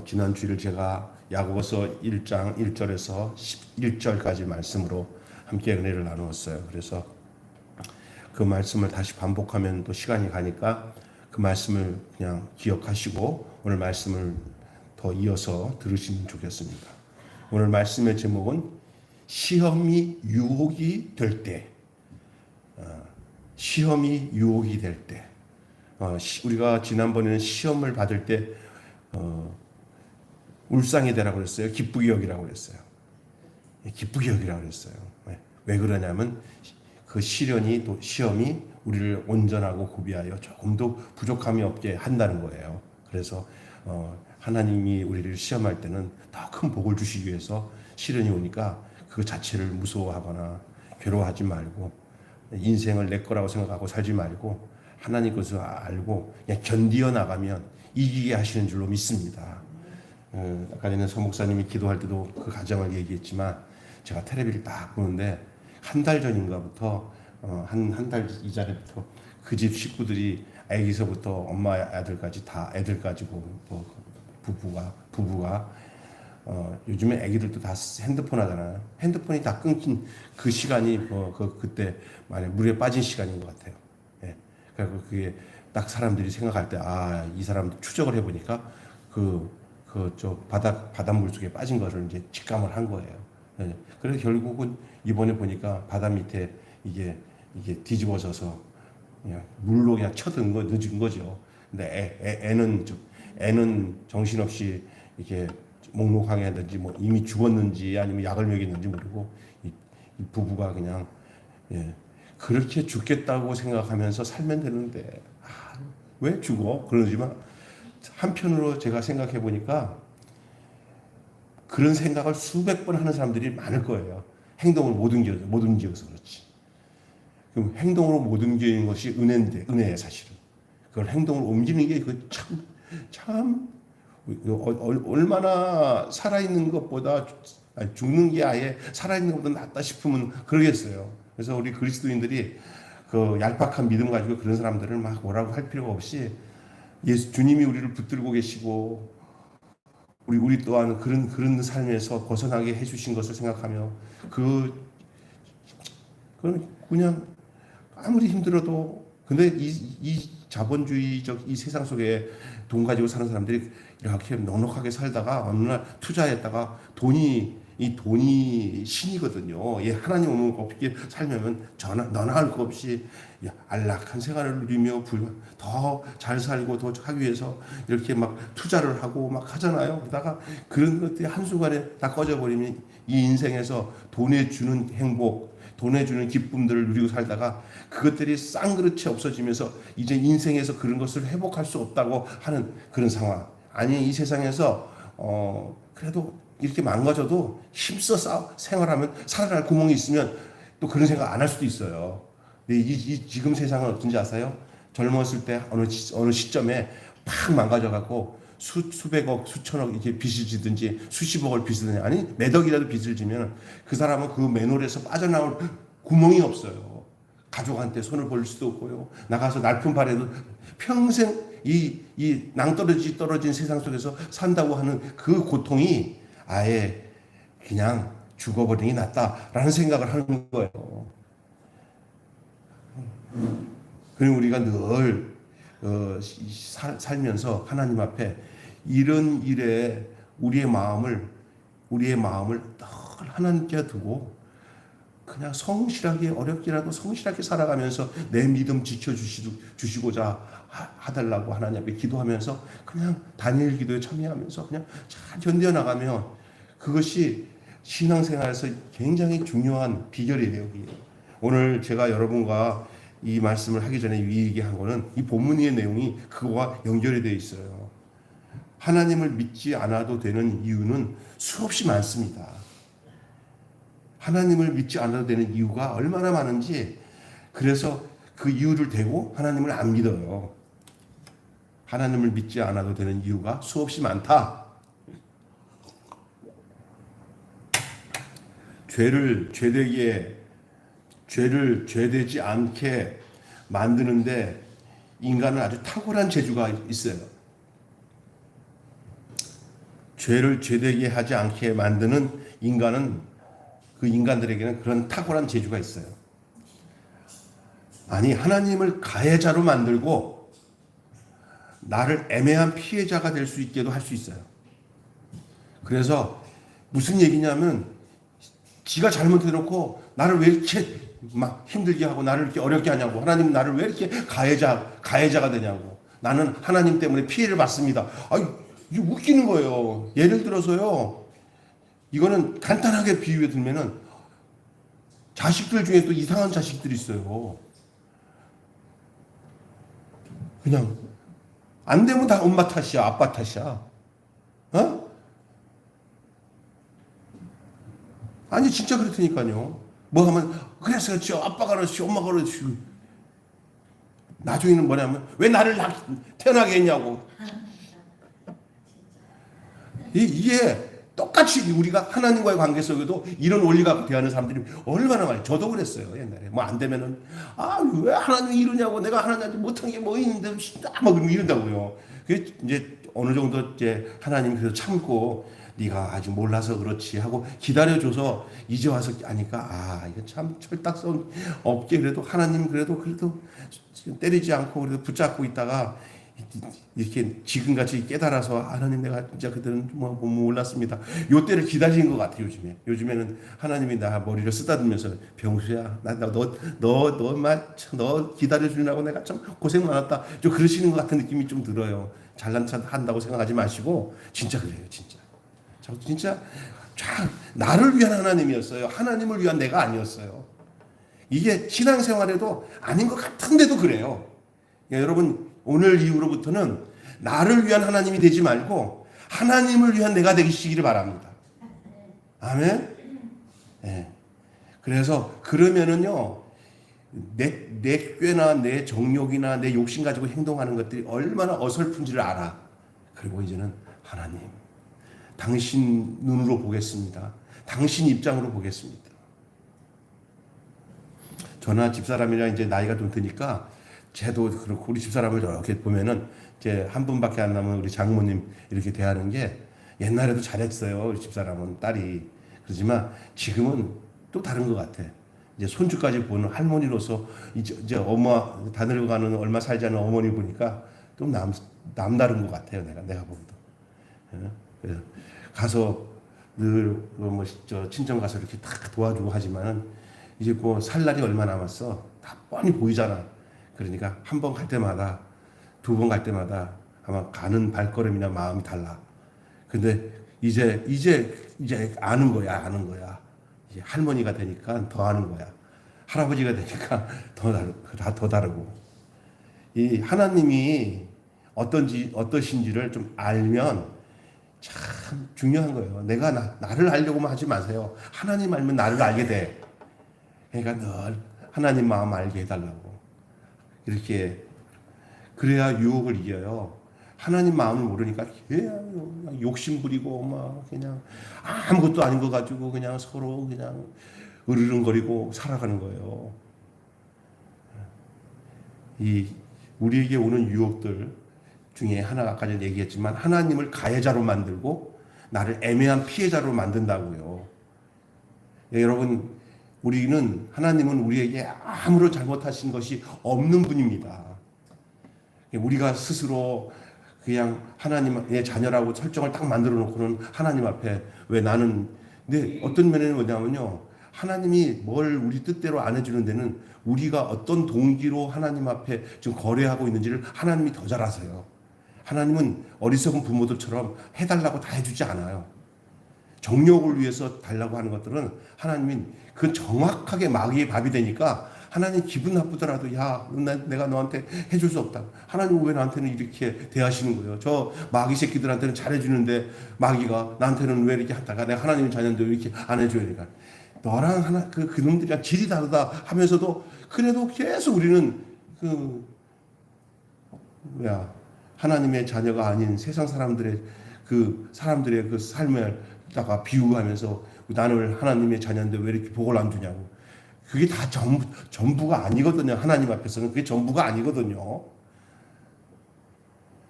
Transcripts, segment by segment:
지난 주일 제가 야고보서 1장 1절에서 11절까지 말씀으로 함께 은혜를 나누었어요. 그래서 그 말씀을 다시 반복하면 또 시간이 가니까 그 말씀을 그냥 기억하시고 오늘 말씀을 더 이어서 들으시면 좋겠습니다. 오늘 말씀의 제목은 시험이 유혹이 될 때, 시험이 유혹이 될 때. 우리가 지난번에는 시험을 받을 때 울상이 되라고 그랬어요. 기쁘게 여기라고 그랬어요. 기쁘게 여기라고 그랬어요. 왜 그러냐면 그 시련이 또 시험이 우리를 온전하고 구비하여 조금도 부족함이 없게 한다는 거예요. 그래서 하나님이 우리를 시험할 때는 더 큰 복을 주시기 위해서 시련이 오니까 그 자체를 무서워하거나 괴로워하지 말고 인생을 내 거라고 생각하고 살지 말고 하나님 것을 알고 그냥 견디어 나가면 이기게 하시는 줄로 믿습니다. 아까 전에 서 목사님이 기도할 때도 그 가정을 얘기했지만 제가 텔레비를 딱 보는데 한 달 전인가부터 한 달 이전부터 그 집 식구들이 아기서부터 엄마 아들까지 다 애들까지 뭐 부부가 요즘에 아기들도 다 핸드폰 하잖아요. 핸드폰이 다 끊긴 그 시간이 그때 만약 물에 빠진 시간인 것 같아요. 예. 그리고 그게 딱 사람들이 생각할 때 이 사람들 추적을 해보니까 저 바닷물 속에 빠진 거를 이제 직감을 한 거예요. 예. 그래서 결국은 이번에 보니까 바다 밑에 이게 뒤집어져서 그냥 물로 그냥 쳐든 거 늦은 거죠. 근데 애는 정신없이 이렇게 목록항해든지 뭐 이미 죽었는지 아니면 약을 먹였는지 모르고 이 부부가 그냥 그렇게 죽겠다고 생각하면서 살면 되는데 왜 죽어? 그러지만 한편으로 제가 생각해 보니까 그런 생각을 수백 번 하는 사람들이 많을 거예요. 행동을 못 옮겨서 그렇지. 그럼 행동으로 못 옮기는 것이 은혜예요, 사실은. 그걸 행동으로 옮기는 게 참 얼마나 살아있는 것보다 죽는 게 아예 살아있는 것보다 낫다 싶으면 그러겠어요. 그래서 우리 그리스도인들이 그 얄팍한 믿음 가지고 그런 사람들을 막 뭐라고 할 필요가 없이 주님이 우리를 붙들고 계시고 우리 또한 그런 삶에서 벗어나게 해주신 것을 생각하며 그냥 아무리 힘들어도 근데 이 자본주의적 이 세상 속에 돈 가지고 사는 사람들이 이렇게 넉넉하게 살다가 어느 날 투자했다가 돈이 신이거든요. 하나님 없게 살면 너나 할 것 없이 안락한 생활을 누리며 더 잘 살고 더 하기 위해서 이렇게 막 투자를 하고 막 하잖아요. 그러다가 그런 것들이 한순간에 다 꺼져버리면 이 인생에서 돈에 주는 행복, 돈에 주는 기쁨들을 누리고 살다가 그것들이 쌍그릇이 없어지면서 이제 인생에서 그런 것을 회복할 수 없다고 하는 그런 상황. 아니 이 세상에서 그래도 이렇게 망가져도 힘써 생활하면 살아날 구멍이 있으면 또 그런 생각 안 할 수도 있어요. 근데 지금 세상은 어떤지 아세요? 젊었을 때 어느 시점에 팍 망가져갖고 수백억, 수천억 이렇게 빚을 지든지 수십억을 빚을 지든지 아니 몇 억이라도 빚을 지면 그 사람은 그 맨홀에서 빠져나올 구멍이 없어요. 가족한테 손을 벌릴 수도 없고요. 나가서 날품팔에도 평생 이 낭떠러진 세상 속에서 산다고 하는 그 고통이 아예 그냥 죽어버리는 게 낫다라는 생각을 하는 거예요. 그리고 우리가 늘 살면서 하나님 앞에 이런 일에 우리의 마음을 늘 하나님께 두고 그냥 성실하게 어렵게라도 성실하게 살아가면서 내 믿음 지켜주시고자 하달라고 하나님 앞에 기도하면서 그냥 다니엘 기도에 참여하면서 그냥 잘 견뎌나가면 그것이 신앙생활에서 굉장히 중요한 비결이에요. 오늘 제가 여러분과 이 말씀을 하기 전에 얘기한 거는 이 본문의 내용이 그거와 연결이 되어 있어요. 하나님을 믿지 않아도 되는 이유는 수없이 많습니다. 하나님을 믿지 않아도 되는 이유가 얼마나 많은지 그래서 그 이유를 대고 하나님을 안 믿어요. 하나님을 믿지 않아도 되는 이유가 수없이 많다. 죄를 죄되지 않게 만드는데 인간은 아주 탁월한 재주가 있어요. 죄를 죄되게 하지 않게 만드는 인간은 그 인간들에게는 그런 탁월한 재주가 있어요. 아니 하나님을 가해자로 만들고 나를 애매한 피해자가 될 수 있게도 할 수 있어요. 그래서 무슨 얘기냐면 지가 잘못해놓고 나를 왜 이렇게 막 힘들게 하고 나를 이렇게 어렵게 하냐고. 하나님은 나를 왜 이렇게 가해자가 되냐고. 나는 하나님 때문에 피해를 받습니다. 이게 웃기는 거예요. 예를 들어서요. 이거는 간단하게 비유해 들면은 자식들 중에 또 이상한 자식들이 있어요. 그냥 안 되면 다 엄마 탓이야, 아빠 탓이야. 어? 아니 진짜 그렇다니까요. 뭐 하면 그래서 아빠가 그렇지 엄마가 그렇지. 나중에는 뭐냐면 왜 나를 태어나게 했냐고. 이게 똑같이 우리가 하나님과의 관계 속에도 이런 원리가 대하는 사람들이 얼마나 많아요. 저도 그랬어요. 옛날에 뭐 안 되면은 왜 하나님이 이러냐고. 내가 하나님한테 못한 게 뭐 있는데 막 이런다고요. 그 이제 어느 정도 이제 하나님 그래서 참고 네가 아직 몰라서 그렇지 하고 기다려줘서 이제 와서 아니까 이거 참 철딱선 없게 그래도 하나님 그래도 때리지 않고 그래도 붙잡고 있다가 이렇게 지금같이 깨달아서 하나님 내가 진짜 그때는 뭐 몰랐습니다. 요 때를 기다리는 것 같아요. 요즘에는 하나님이 나 머리를 쓰다듬으면서 병수야 너 기다려주느라고 내가 참 고생 많았다. 좀 그러시는 것 같은 느낌이 좀 들어요. 잘난 척 한다고 생각하지 마시고 진짜 그래요. 진짜 나를 위한 하나님이었어요. 하나님을 위한 내가 아니었어요. 이게 신앙생활에도 아닌 것 같은데도 그래요. 여러분 오늘 이후로부터는 나를 위한 하나님이 되지 말고 하나님을 위한 내가 되시기를 바랍니다. 아멘. 네. 그래서 그러면은요 내 꾀나 내 정욕이나 내 욕심 가지고 행동하는 것들이 얼마나 어설픈지를 알아. 그리고 이제는 하나님 당신 눈으로 보겠습니다. 당신 입장으로 보겠습니다. 저나 집사람이랑 이제 나이가 좀 드니까 쟤도 그렇고 우리 집사람을 이렇게 보면은 이제 한 분밖에 안 남은 우리 장모님 이렇게 대하는 게 옛날에도 잘했어요. 우리 집사람은 딸이. 그렇지만 지금은 또 다른 것 같아. 이제 손주까지 보는 할머니로서 이제 엄마 다 늙어가는 얼마 살지 않은 어머니 보니까 좀 남다른 것 같아요. 내가 보기도. 그래서 가서 늘 친정 가서 이렇게 딱 도와주고 하지만은 이제 뭐 살 날이 얼마 남았어. 다 뻔히 보이잖아. 그러니까 한 번 갈 때마다 두 번 갈 때마다 아마 가는 발걸음이나 마음이 달라. 근데 이제 아는 거야. 이제 할머니가 되니까 더 아는 거야. 할아버지가 되니까 더 다르고. 이 하나님이 어떠신지를 좀 알면 참 중요한 거예요. 내가 나를 알려고만 하지 마세요. 하나님 알면 나를 알게 돼. 그러니까 늘 하나님 마음 알게 해달라고. 이렇게 그래야 유혹을 이겨요. 하나님 마음을 모르니까 그냥 욕심 부리고 막 그냥 아무것도 아닌 거 가지고 그냥 서로 그냥 으르렁거리고 살아가는 거예요. 이 우리에게 오는 유혹들 중에 하나가 아까 전에 얘기했지만 하나님을 가해자로 만들고 나를 애매한 피해자로 만든다고요. 여러분 하나님은 우리에게 아무런 잘못하신 것이 없는 분입니다. 우리가 스스로 그냥 하나님의 자녀라고 설정을 딱 만들어 놓고는 하나님 앞에 근데 어떤 면에는 뭐냐면요. 하나님이 뭘 우리 뜻대로 안 해주는 데는 우리가 어떤 동기로 하나님 앞에 지금 거래하고 있는지를 하나님이 더 잘 아세요. 하나님은 어리석은 부모들처럼 해달라고 다 해주지 않아요. 정욕을 위해서 달라고 하는 것들은 하나님이 그 정확하게 마귀의 밥이 되니까 하나님 기분 나쁘더라도 내가 너한테 해줄 수 없다. 하나님은 왜 나한테는 이렇게 대하시는 거예요? 저 마귀 새끼들한테는 잘해주는데 마귀가 나한테는 왜 이렇게 하다가 내가 하나님의 자녀인데 왜 이렇게 안 해줘야 되니까. 너랑 그놈들이랑 질이 다르다 하면서도 그래도 계속 우리는 하나님의 자녀가 아닌 세상 사람들의 그 삶에다가 비유하면서 나는 하나님의 자녀인데 왜 이렇게 복을 안 주냐고. 그게 다 전부가 아니거든요. 하나님 앞에서는 그게 전부가 아니거든요.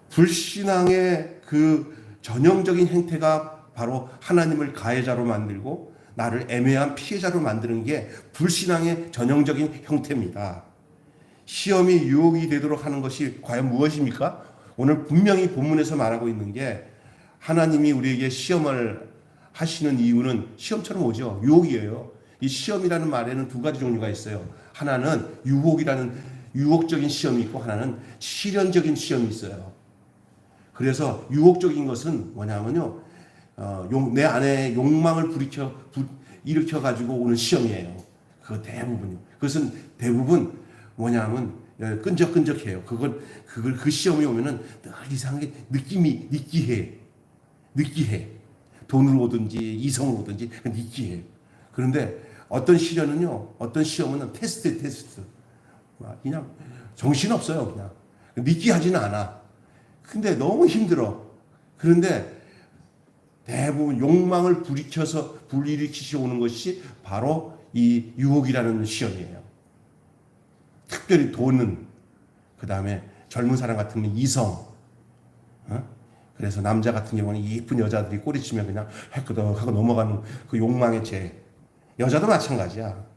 불신앙의 그 전형적인 행태가 바로 하나님을 가해자로 만들고 나를 애매한 피해자로 만드는 게 불신앙의 전형적인 형태입니다. 시험이 유혹이 되도록 하는 것이 과연 무엇입니까? 오늘 분명히 본문에서 말하고 있는 게 하나님이 우리에게 시험을 하시는 이유는 시험처럼 오죠. 유혹이에요. 이 시험이라는 말에는 두 가지 종류가 있어요. 하나는 유혹적인 시험이 있고 하나는 시련적인 시험이 있어요. 그래서 유혹적인 것은 뭐냐면요. 내 안에 욕망을 일으켜 가지고 오는 시험이에요. 그 대부분요. 그것은 대부분 뭐냐면 끈적끈적해요. 그 시험이 오면은 늘 이상하게 느끼해. 돈으로 오든지 이성으로 오든지 느끼해. 그런데 어떤 시험은 테스트. 그냥 정신없어요. 그냥 느끼하지는 않아. 근데 너무 힘들어. 그런데 대부분 욕망을 불일으키시 오는 것이 바로 이 유혹이라는 시험이에요. 특별히 돈은, 그 다음에 젊은 사람 같으면 이성. 그래서 남자 같은 경우는 이쁜 여자들이 꼬리치면 그냥 해끄덕 하고 넘어가는 그 욕망의 죄. 여자도 마찬가지야.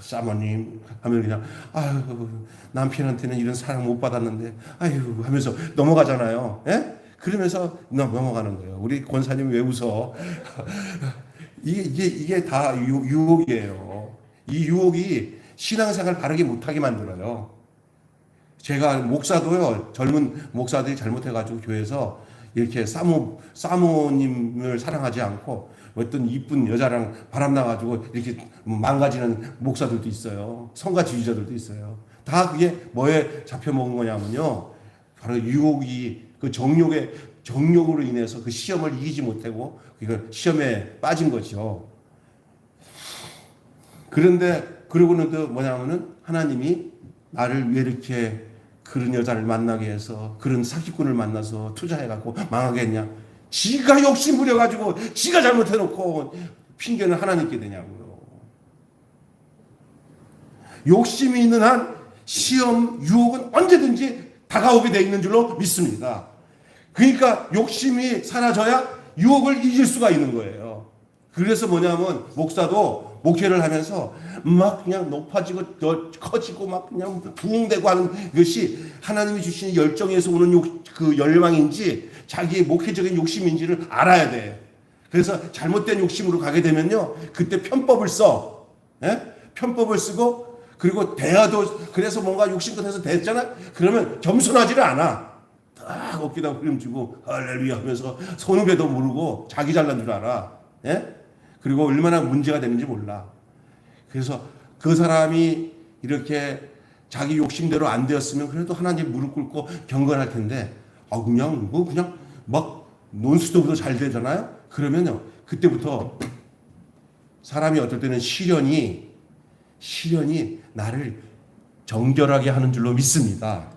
사모님 하면 그냥 아유 남편한테는 이런 사랑 못 받았는데 아유 하면서 넘어가잖아요. 예? 그러면서 넘어가는 거예요. 우리 권사님 왜 웃어? 이게 다 유혹이에요. 이 유혹이 신앙생활 바르게 못하게 만들어요. 제가 목사도요, 젊은 목사들이 잘못해가지고 교회에서 이렇게 사모님을 사랑하지 않고 어떤 이쁜 여자랑 바람나가지고 이렇게 망가지는 목사들도 있어요. 성가 지휘자들도 있어요. 다 그게 뭐에 잡혀먹은 거냐면요. 바로 유혹이 그 정욕으로 인해서 그 시험을 이기지 못하고 그걸 시험에 빠진 거죠. 그런데 그러고는 또 뭐냐면은 하나님이 나를 왜 이렇게 그런 여자를 만나게 해서 그런 사기꾼을 만나서 투자해갖고 망하게 했냐. 지가 욕심 부려가지고 지가 잘못해놓고 핑계는 하나님께 되냐고요. 욕심이 있는 한 시험, 유혹은 언제든지 다가오게 돼 있는 줄로 믿습니다. 그러니까 욕심이 사라져야 유혹을 이길 수가 있는 거예요. 그래서 뭐냐면 목사도 목회를 하면서 막 그냥 높아지고 커지고 막 그냥 부흥되고 하는 것이 하나님이 주신 열정에서 오는 그 열망인지 자기의 목회적인 욕심인지를 알아야 돼. 그래서 잘못된 욕심으로 가게 되면요, 그때 편법을 써. 예? 편법을 쓰고 그리고 대화도 그래서 뭔가 욕심 끝에서 됐잖아. 그러면 겸손하지를 않아. 딱 어깨다 후림주고 할렐루야 하면서 손흥배도 모르고 자기 잘난 줄 알아. 예? 그리고 얼마나 문제가 되는지 몰라. 그래서 그 사람이 이렇게 자기 욕심대로 안 되었으면 그래도 하나님 무릎 꿇고 경건할 텐데, 그냥 막 논스톱으로 잘 되잖아요. 그러면요, 그때부터 사람이 어떨 때는 시련이 나를 정결하게 하는 줄로 믿습니다.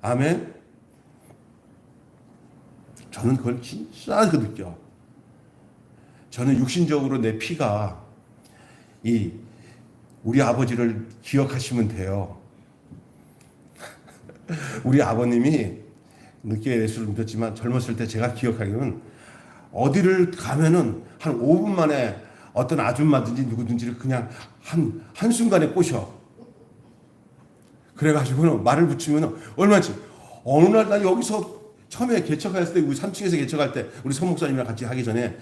아멘. 저는 그걸 진짜 느껴. 저는 육신적으로 내 피가 우리 아버지를 기억하시면 돼요. 우리 아버님이 늦게 예수를 믿었지만 젊었을 때 제가 기억하기로는 어디를 가면은 한 5분 만에 어떤 아줌마든지 누구든지를 그냥 한순간에 꼬셔. 그래가지고는 말을 붙이면 얼마지? 어느 날 나 여기서 처음에 개척했을 때 우리 3층에서 개척할 때 우리 선 목사님이랑 같이 하기 전에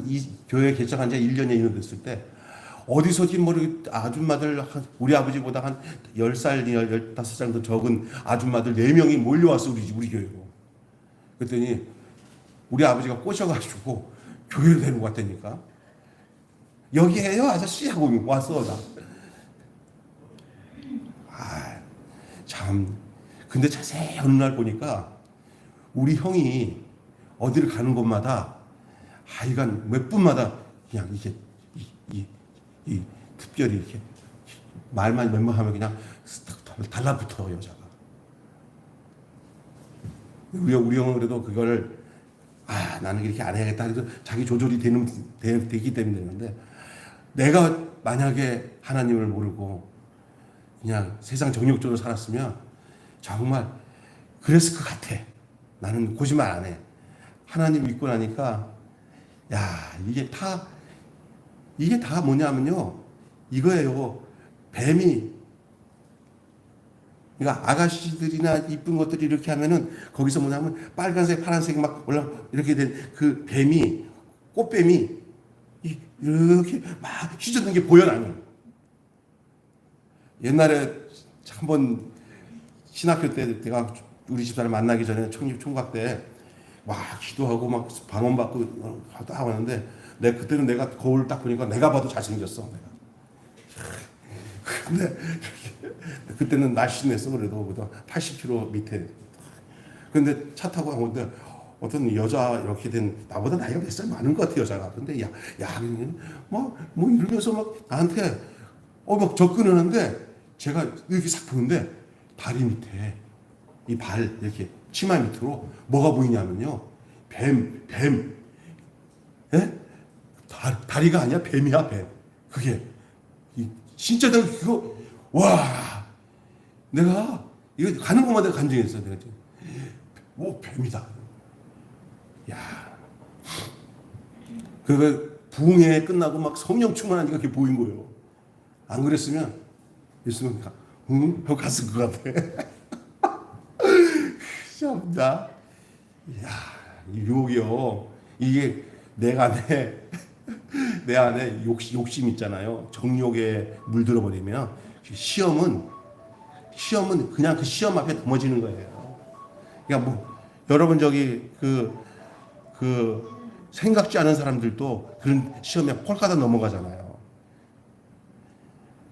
이 교회 개척한 지 1년에 이런 됐을 때 어디서지 아줌마들 우리 아버지보다 한 10살, 15살 더 적은 아줌마들 4명이 몰려왔어 우리 교회로. 그랬더니 우리 아버지가 꼬셔가지고 교회로 데리고 갔다니까. 여기에요 아저씨 하고 왔어. 참. 근데 자세히 어느 날 보니까 우리 형이 어디를 가는 곳마다 하여간 몇 분마다 그냥 이렇게 특별히 이렇게 말만 몇 번 하면 그냥 달라붙어 여자가. 우리 형은 그래도 그걸 나는 이렇게 안 해야겠다 해서 자기 조절이 되기 때문에 되는데, 내가 만약에 하나님을 모르고 그냥 세상 정욕적으로 살았으면 정말 그랬을 것 같아. 나는 거짓말 안 해. 하나님 믿고 나니까 야 이게 다 뭐냐면요 이거예요. 뱀이 그러니까 아가씨들이나 이쁜 것들이 이렇게 하면은 거기서 뭐냐면 빨간색 파란색 막 올라 이렇게 된 그 뱀이 꽃뱀이 이렇게 막 휘젓는 게 보여 나는. 옛날에 한번 신학교 때 내가 우리 집사람 만나기 전에 총각 때 막 기도하고 막 방언 받고 하다 하는데 그때는 내가 거울 딱 보니까 내가 봐도 잘생겼어. 근데 그때는 날씬했어. 그래도 80kg 밑에. 근데 차 타고 가는데 어떤 여자 이렇게 된 나보다 나이가 몇 살 많은 것 같아 여자가. 근데 뭐 이러면서 막 나한테 막 접근하는데 제가 이렇게 싹 보는데 다리 밑에 이 발 이렇게 치마 밑으로 뭐가 보이냐면요 뱀. 예? 다리가 아니야 뱀이야 뱀. 그게 진짜 내가 이거 와 내가 이거 가는 것마다 간증했어. 내가 오 뱀이다. 야 그 부흥회 끝나고 막 성령 충만하니까 그게 보인 거예요. 안 그랬으면 예수님 하고 갔을 것 같아. 참다. 야 유혹이요. 이게 내 안에 욕심 있잖아요. 정욕에 물들어 버리면 시험은 그냥 그 시험 앞에 넘어지는 거예요. 그러니까 뭐 여러분 저기 그 생각지 않은 사람들도 그런 시험에 홀가닥 넘어가잖아요.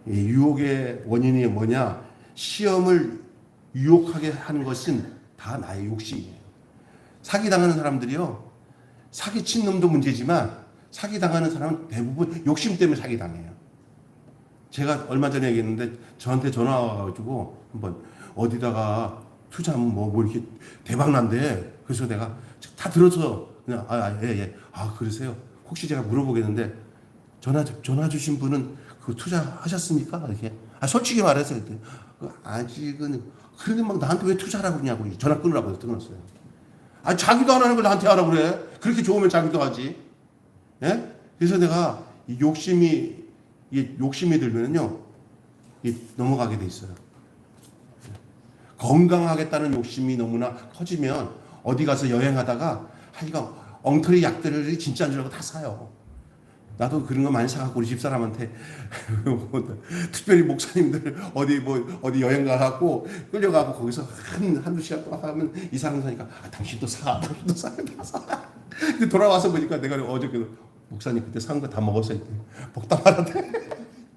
이 유혹의 원인이 뭐냐? 시험을 유혹하게 하는 것은 다 나의 욕심이에요. 사기 당하는 사람들이요. 사기 친 놈도 문제지만 사기 당하는 사람은 대부분 욕심 때문에 사기 당해요. 제가 얼마 전에 얘기했는데 저한테 전화 와가지고 한번 어디다가 투자하면 뭐 이렇게 대박 난대. 그래서 내가 다 들어서 그냥 예. 그러세요. 혹시 제가 물어보겠는데 전화 주신 분은 그 투자하셨습니까? 이렇게 솔직히 말해서 아직은 그런데 막 나한테 왜 투자하라고 그러냐고 전화 끊으라고 끊었어요. 자기도 안 하는 걸 나한테 하라고 그래. 그렇게 좋으면 자기도 하지. 예? 그래서 내가 이 욕심이 들면요 넘어가게 돼 있어요. 건강하겠다는 욕심이 너무나 커지면 어디 가서 여행하다가 하여간 엉터리 약들을 진짜 안 주려고 다 사요. 나도 그런 거 많이 사갖고 우리 집사람한테 특별히 목사님들 어디 여행 가갖고 끌려가고 거기서 한두 시간 동안 하면 이 사람 사니까 당신도 사. 다 사. 근데 돌아와서 보니까 내가 어저께 목사님 그때 산 거 다 먹었어요. 먹다 말았대.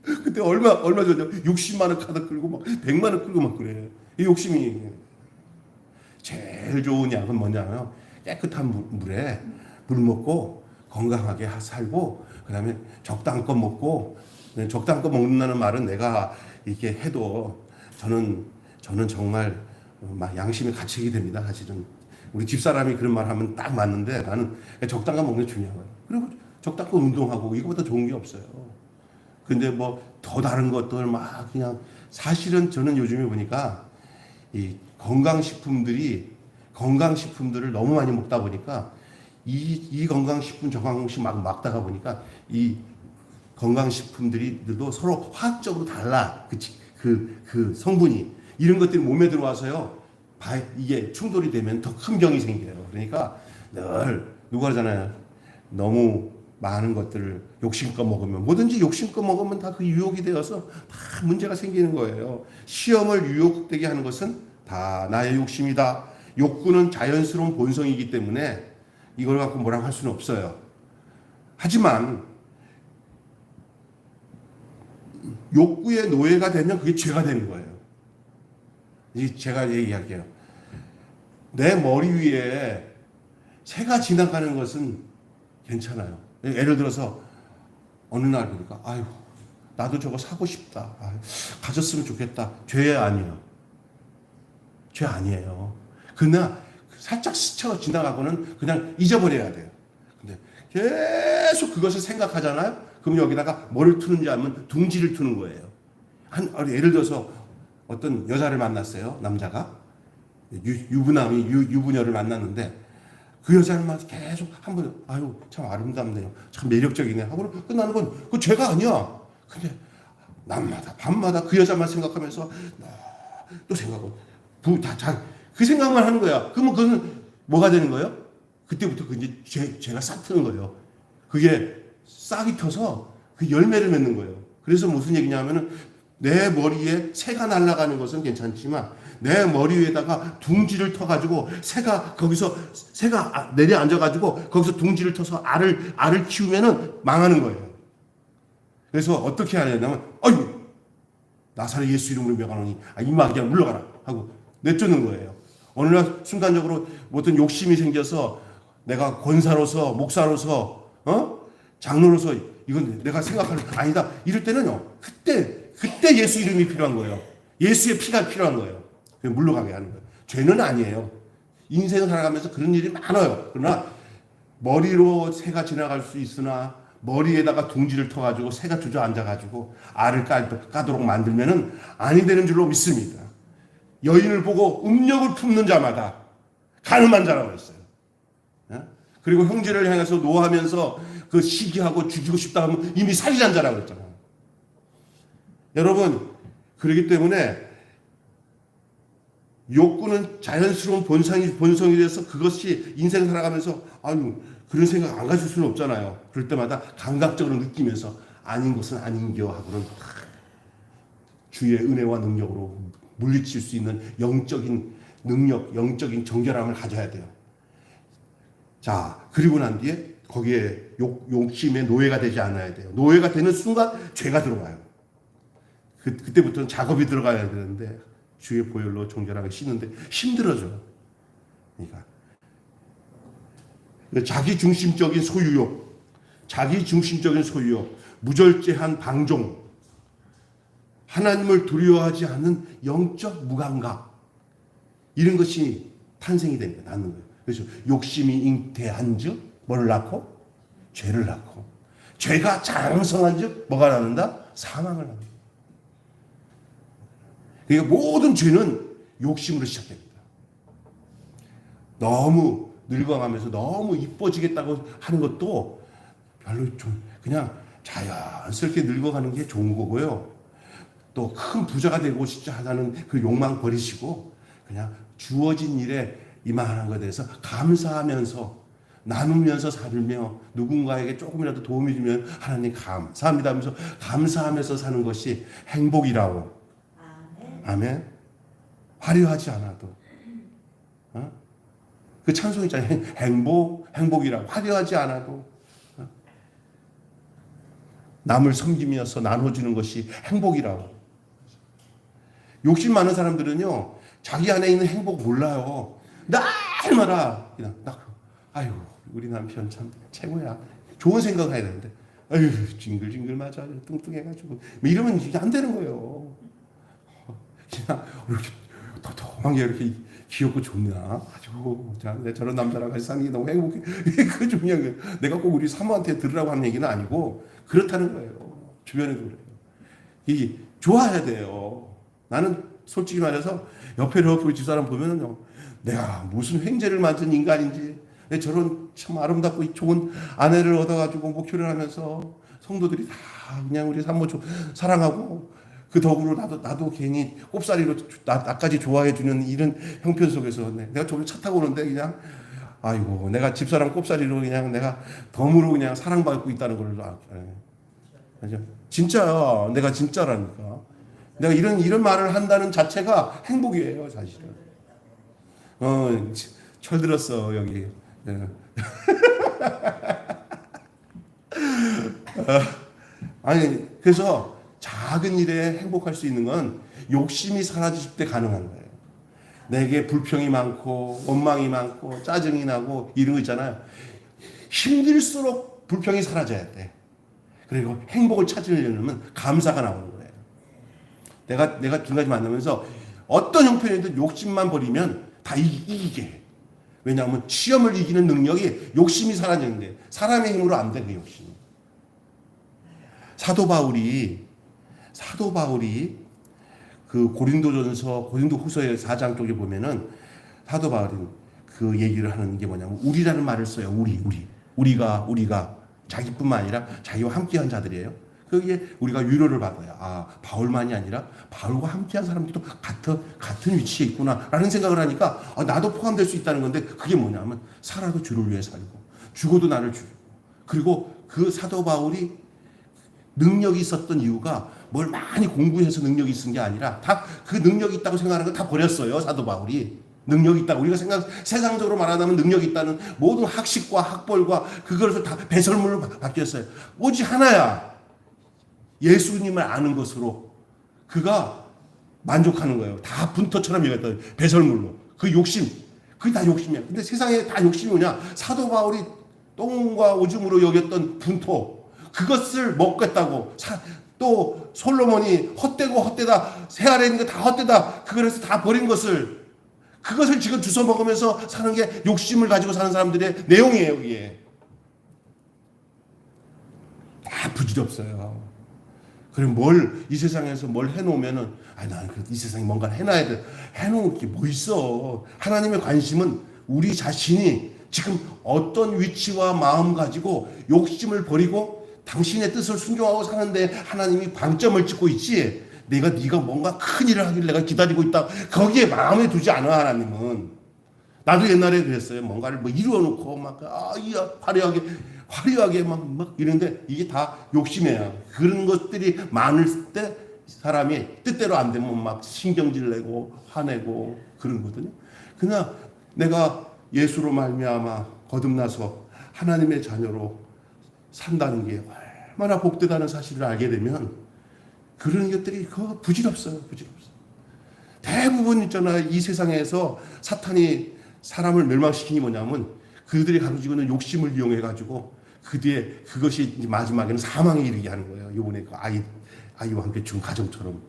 그때 얼마 전에 60만 원 카드 끌고 막 100만 원 끌고 막 그래. 이 욕심이 제일 좋은 약은 뭐냐면 깨끗한 물에 물 먹고 건강하게 살고 그다음에 적당껏 먹고 적당껏 먹는다는 말은 내가 이렇게 해도 저는 정말 막 양심이 갇히게 됩니다. 사실은 우리 집사람이 그런 말 하면 딱 맞는데 나는 적당한 먹는 게 중요한 거예요. 그리고 적당히 운동하고 이거보다 좋은 게 없어요. 근데 뭐 더 다른 것들 막 그냥 사실은 저는 요즘에 보니까 이 건강식품들을 너무 많이 먹다 보니까 이 건강식품 저 건강식품 막 먹다가 보니까 이 건강식품들도 서로 화학적으로 달라. 그 성분이 이런 것들이 몸에 들어와서요. 이게 충돌이 되면 더 큰 병이 생겨요. 그러니까 늘 누가 그러잖아요. 너무 많은 것들을 욕심껏 먹으면 뭐든지 욕심껏 먹으면 다 그 유혹이 되어서 다 문제가 생기는 거예요. 시험을 유혹되게 하는 것은 다 나의 욕심이다. 욕구는 자연스러운 본성이기 때문에 이걸 갖고 뭐라고 할 수는 없어요. 하지만 욕구의 노예가 되면 그게 죄가 되는 거예요. 제가 얘기할게요. 내 머리 위에 새가 지나가는 것은 괜찮아요. 예를 들어서 어느 날 보니까 나도 저거 사고 싶다. 가졌으면 좋겠다. 죄 아니에요. 죄 아니에요. 그러나 살짝 스쳐 지나가고는 그냥 잊어버려야 돼요. 근데 계속 그것을 생각하잖아요. 그럼 여기다가 뭐를 투는지 알면 둥지를 투는 거예요. 예를 들어서 어떤 여자를 만났어요. 남자가 유부녀를 만났는데 그 여자만 계속 한 번, 아유, 참 아름답네요. 참 매력적이네. 하고 끝나는 건 그 죄가 아니야. 근데 낮마다, 밤마다 그 여자만 생각하면서 또 생각하고, 그 생각만 하는 거야. 그러면 그건 뭐가 되는 거예요? 그때부터 그 이제 죄가 싹 트는 거예요. 그게 싹이 터서 그 열매를 맺는 거예요. 그래서 무슨 얘기냐면은 내 머리에 새가 날아가는 것은 괜찮지만 내 머리 위에다가 둥지를 터가지고 새가 내려앉아가지고 거기서 둥지를 터서 알을 키우면은 망하는 거예요. 그래서 어떻게 하냐면, 아이고, 나사렛 예수 이름으로 명하노니 이 마귀야 물러가라 하고 내쫓는 거예요. 어느 날 순간적으로 어떤 욕심이 생겨서 내가 권사로서 목사로서 장로로서 이건 내가 생각하는 아니다. 이럴 때는요. 그때 예수 이름이 필요한 거예요. 예수의 피가 필요한 거예요. 물러가게 하는 거예요. 죄는 아니에요. 인생 살아가면서 그런 일이 많아요. 그러나 머리로 새가 지나갈 수 있으나 머리에다가 둥지를 터가지고 새가 주저앉아가지고 알을 까도록 만들면은 아니 되는 줄로 믿습니다. 여인을 보고 음욕을 품는 자마다 가늠한 자라고 했어요. 그리고 형제를 향해서 노하면서 그 시기하고 죽이고 싶다 하면 이미 살인한 자라고 했잖아요. 여러분, 그렇기 때문에 욕구는 자연스러운 본성이 돼서 그것이 인생 살아가면서 아유 그런 생각 안 가질 수는 없잖아요. 그럴 때마다 감각적으로 느끼면서 아닌 것은 아닌겨 하고는 주의 은혜와 능력으로 물리칠 수 있는 영적인 능력, 영적인 정결함을 가져야 돼요. 자, 그리고 난 뒤에 거기에 욕심의 노예가 되지 않아야 돼요. 노예가 되는 순간 죄가 들어가요. 그때부터는 작업이 들어가야 되는데 주의 보혈로 정결하게 씻는데 힘들어져. 그러니까 자기중심적인 소유욕, 무절제한 방종, 하나님을 두려워하지 않는 영적 무감각 이런 것이 탄생이 됩니다. 낳는 거예요. 그래서 욕심이 잉태한즉 뭐를 낳고? 죄를 낳고, 죄가 장성한즉 뭐가 낳는다? 사망을 낳는다. 그러니까 모든 죄는 욕심으로 시작됩니다. 너무 늙어가면서 너무 이뻐지겠다고 하는 것도 별로 좀 그냥 자연스럽게 늙어가는 게 좋은 거고요. 또 큰 부자가 되고 싶지 않다는 그 욕망 버리시고 그냥 주어진 일에 이만한 것에 대해서 감사하면서 나누면서 살며 누군가에게 조금이라도 도움이 주면 하나님 감사합니다 하면서 감사하면서 사는 것이 행복이라고. 아멘. 화려하지 않아도 그 찬송 있잖아요. 행복이라고. 화려하지 않아도 남을 섬기면서 나눠주는 것이 행복이라고. 욕심 많은 사람들은요, 자기 안에 있는 행복 몰라요. 날마다 그냥 아유 우리 남편 참 최고야. 좋은 생각을 해야 되는데 아유 징글징글 맞아 뚱뚱해가지고 이러면 이게 안 되는 거예요. 그냥 이렇게 도톰하게 이렇게 귀엽고 좋나? 아주 저런 남자랑 같이 사는 게 너무 행복해. 그게 중요한 거예요. 내가 꼭 우리 사모한테 들으라고 하는 얘기는 아니고 그렇다는 거예요. 주변에도 그래요. 이 좋아해야 돼요. 나는 솔직히 말해서 옆에 그 집사람 보면은요, 내가 무슨 횡재를 만든 인간인지, 저런 참 아름답고 좋은 아내를 얻어가지고 목표를 하면서 성도들이 다 그냥 우리 사모 사랑하고 그 덕으로 나도 괜히 꼽사리로 나까지 좋아해주는 이런 형편 속에서 내가 저번에 차 타고 오는데 그냥 아이고 내가 집사람 꼽사리로 그냥 내가 덤으로 그냥 사랑받고 있다는 걸 진짜야. 내가 진짜라니까. 내가 이런 말을 한다는 자체가 행복이에요, 사실은. 철 들었어 여기. 아니 그래서 작은 일에 행복할 수 있는 건 욕심이 사라질 때 가능한 거예요. 내게 불평이 많고 원망이 많고 짜증이 나고 이런 거 있잖아요. 힘들수록 불평이 사라져야 돼. 그리고 행복을 찾으려면 감사가 나오는 거예요. 내가 지금까지 만나면서 어떤 형편이든 욕심만 버리면 다 이기게 해. 왜냐하면 시험을 이기는 능력이 욕심이 사라지는데 사람의 힘으로 안 돼, 그 욕심이. 사도 바울이 그 고린도후서의 4장 쪽에 보면은 사도 바울이 그 얘기를 하는 게 뭐냐면 우리라는 말을 써요. 우리가 자기뿐만 아니라 자기와 함께한 자들이에요. 그게 우리가 위로를 받아요. 아, 바울만이 아니라 바울과 함께한 사람들도 같은 위치에 있구나라는 생각을 하니까 나도 포함될 수 있다는 건데 그게 뭐냐면 살아도 주를 위해 살고 죽어도 나를 죽이고 그리고 그 사도 바울이 능력이 있었던 이유가 뭘 많이 공부해서 능력이 있은 게 아니라 다 그 능력이 있다고 생각하는 거 다 버렸어요. 사도 바울이. 능력이 있다고. 우리가 세상적으로 말하자면 능력이 있다는 모든 학식과 학벌과 그것을 다 배설물로 바뀌었어요. 오직 하나야. 예수님을 아는 것으로 그가 만족하는 거예요. 다 분토처럼 여겼다. 배설물로. 그 욕심. 그게 다 욕심이야. 근데 세상에 다 욕심이 뭐냐? 사도 바울이 똥과 오줌으로 여겼던 분토. 그것을 먹겠다고. 또 솔로몬이 헛되다. 새 아래 있는 거 다 헛되다. 그거에서 다 버린 것을. 그것을 지금 주워 먹으면서 사는 게 욕심을 가지고 사는 사람들의 내용이에요. 그게. 다 부질없어요. 그럼 이 세상에서 뭘 해놓으면은, 나는 그래도 이 세상에 뭔가를 해놔야 돼. 해놓을 게 뭐 있어. 하나님의 관심은 우리 자신이 지금 어떤 위치와 마음 가지고 욕심을 버리고 당신의 뜻을 순종하고 사는데 하나님이 방점을 찍고 있지. 네가 뭔가 큰 일을 하길 내가 기다리고 있다. 거기에 마음에 두지 않아, 하나님은. 나도 옛날에 그랬어요. 뭔가를 이루어놓고 화려하게 막 이런데 이게 다 욕심이에요. 그런 것들이 많을 때 사람이 뜻대로 안 되면 막 신경질 내고 화내고 그런 거거든요. 그냥 내가 예수로 말미암아 거듭나서 하나님의 자녀로 산다는 게 얼마나 복되다는 사실을 알게 되면 그런 것들이 부질없어요. 대부분 있잖아. 이 세상에서 사탄이 사람을 멸망시키니 뭐냐면 그들이 가지고 있는 욕심을 이용해 가지고 그 뒤에 그것이 이제 마지막에는 사망에 이르게 하는 거예요. 이번에 그 아이와 함께 죽은 가정처럼.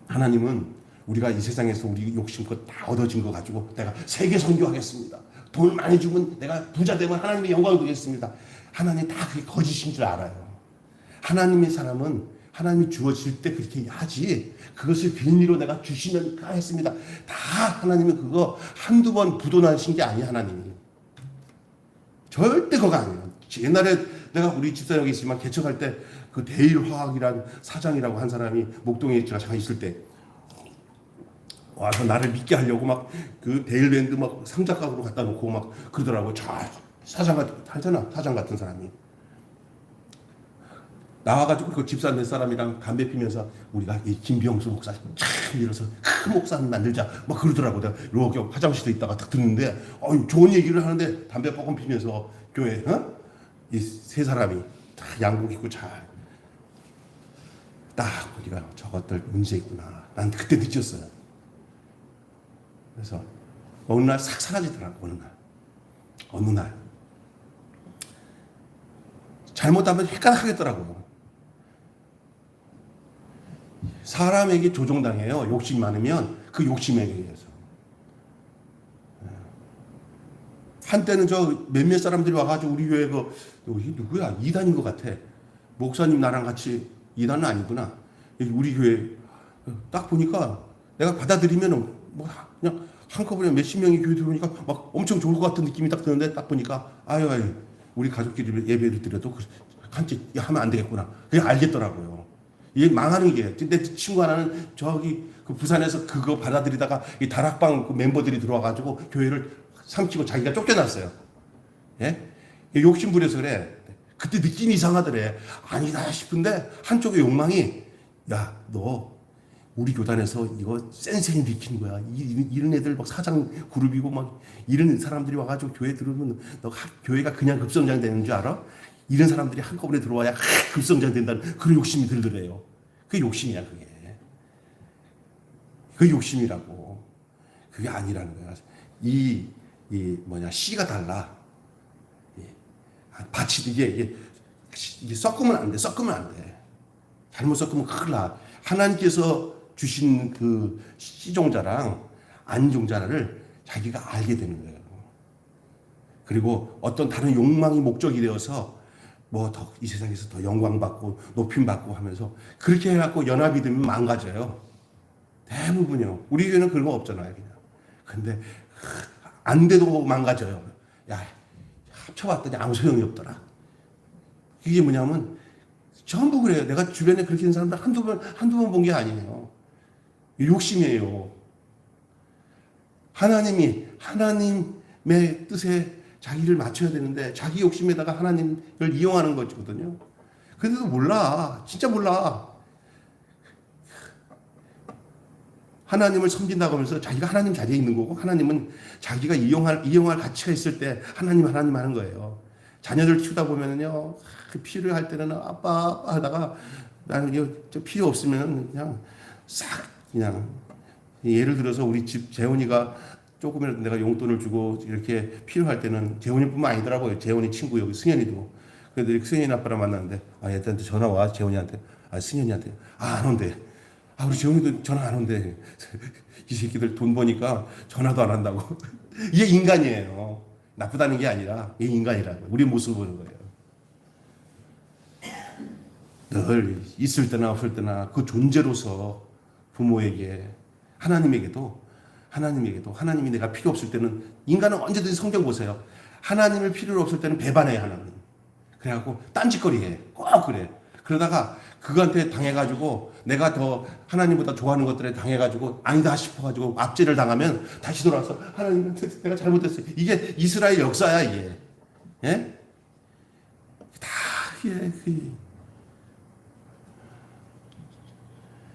하나님은 우리가 이 세상에서 우리 욕심껏 다 얻어진 거 가지고 내가 세계 선교하겠습니다. 돈을 많이 주면 내가 부자 되면 하나님의 영광을 드리겠습니다. 하나님 다 그게 거짓인 줄 알아요. 하나님의 사람은 하나님이 주어질 때 그렇게 하지. 그것을 빌미로 내가 주시면 했습니다. 다 하나님은 그거 한두 번 부도나신 게 아니야, 하나님이. 절대 그거 아니에요. 옛날에 내가 우리 집사역에 있지만 개척할 때 그 대일화학이란 사장이라고 한 사람이 목동에 제가 잠깐 있을 때 와서 나를 믿게 하려고 막 그 데일밴드 막 상자각으로 갖다 놓고 막 그러더라고. 사장 같은 사람이. 나와가지고 그 집사 몇 사람이랑 담배 피면서 우리가 이 김병수 목사 참 이래서 큰 목사님 만들자 막 그러더라고. 내가 이렇게 화장실에 있다가 딱 듣는데 좋은 얘기를 하는데 담배 뽀금 피면서 교회 이 세 사람이 다 양복 입고 딱 보니까 저것들 문제 있구나. 난 그때 느꼈어요. 그래서 어느 날 싹 사라지더라고. 어느 날 잘못하면 헷갈하겠더라고요. 사람에게 조종당해요. 욕심이 많으면 그 욕심에 의해서. 한때는 저 몇몇 사람들이 와가지고 우리 교회 여기 누구야? 이단인 것 같아. 목사님 나랑 같이 이단은 아니구나. 우리 교회 딱 보니까 내가 받아들이면 그냥 한꺼번에 몇십 명이 교회 들어오니까 막 엄청 좋을 것 같은 느낌이 딱 드는데 딱 보니까 아유 우리 가족끼리 예배를 드려도 한지 하면 안 되겠구나. 그게 알겠더라고요. 이게 망하는 게. 내 친구 하나는 저기 그 부산에서 그거 받아들이다가 이 다락방 그 멤버들이 들어와가지고 교회를 삼키고 자기가 쫓겨났어요. 예? 욕심 부려서 그래. 그때 느낌이 이상하더래. 아니다 싶은데 한쪽의 욕망이 야, 너 우리 교단에서 이거 센세이 비키는 거야. 이런 애들 막 사장 그룹이고 막 이런 사람들이 와가지고 교회 들어오면 너 교회가 그냥 급성장 되는 줄 알아? 이런 사람들이 한꺼번에 들어와야 급성장 된다는 그런 욕심이 들더래요. 그게 욕심이야, 그게. 그 욕심이라고. 그게 아니라는 거야. 씨가 달라. 밭이 이게 섞으면 안 돼. 잘못 섞으면 큰일 나. 하나님께서 주신 그 씨종자랑 안종자를 자기가 알게 되는 거예요. 그리고 어떤 다른 욕망이 목적이 되어서 이 세상에서 더 영광받고 높임받고 하면서 그렇게 해갖고 연합이 되면 망가져요. 대부분이요. 우리 교회는 그런 거 없잖아요, 그냥. 근데 안 돼도 망가져요. 야, 합쳐봤더니 아무 소용이 없더라. 이게 뭐냐면 전부 그래요. 내가 주변에 그렇게 있는 사람들 한두 번 본 게 아니에요. 욕심이에요. 하나님의 뜻에 자기를 맞춰야 되는데 자기 욕심에다가 하나님을 이용하는 거거든요. 근데도 몰라. 진짜 몰라. 하나님을 섬긴다고 하면서 자기가 하나님 자리에 있는 거고 하나님은 자기가 이용할 가치가 있을 때 하나님 하는 거예요. 자녀들 키우다 보면은요, 필요할 때는 아빠 하다가 나는 이거 필요 없으면 그냥 싹 그냥 예를 들어서 우리 집 재훈이가 조금이라도 내가 용돈을 주고 이렇게 필요할 때는 재훈이뿐만 아니더라고요. 재훈이 친구 여기 승현이도. 그래도 승현이 아빠랑 만났는데 얘한테 전화 와 재훈이한테 승현이한테 안 온대. 우리 재훈이도 전화 안 온대. 이 새끼들 돈 버니까 전화도 안 한다고. 이게 인간이에요. 나쁘다는 게 아니라 이게 인간이라고. 우리 모습을 보는 거예요. 늘 있을 때나 없을 때나 그 존재로서 부모에게 하나님에게도 하나님이 내가 필요 없을 때는 인간은 언제든지 성경 보세요. 하나님을 필요로 없을 때는 배반해 하나님. 그래갖고 딴짓거리해. 꼭 그래. 그러다가 그한테 당해가지고 내가 더 하나님보다 좋아하는 것들에 당해가지고 아니다 싶어가지고 압제를 당하면 다시 돌아와서 하나님 내가 잘못했어요. 이게 이스라엘 역사야 이게. 예? 다 이게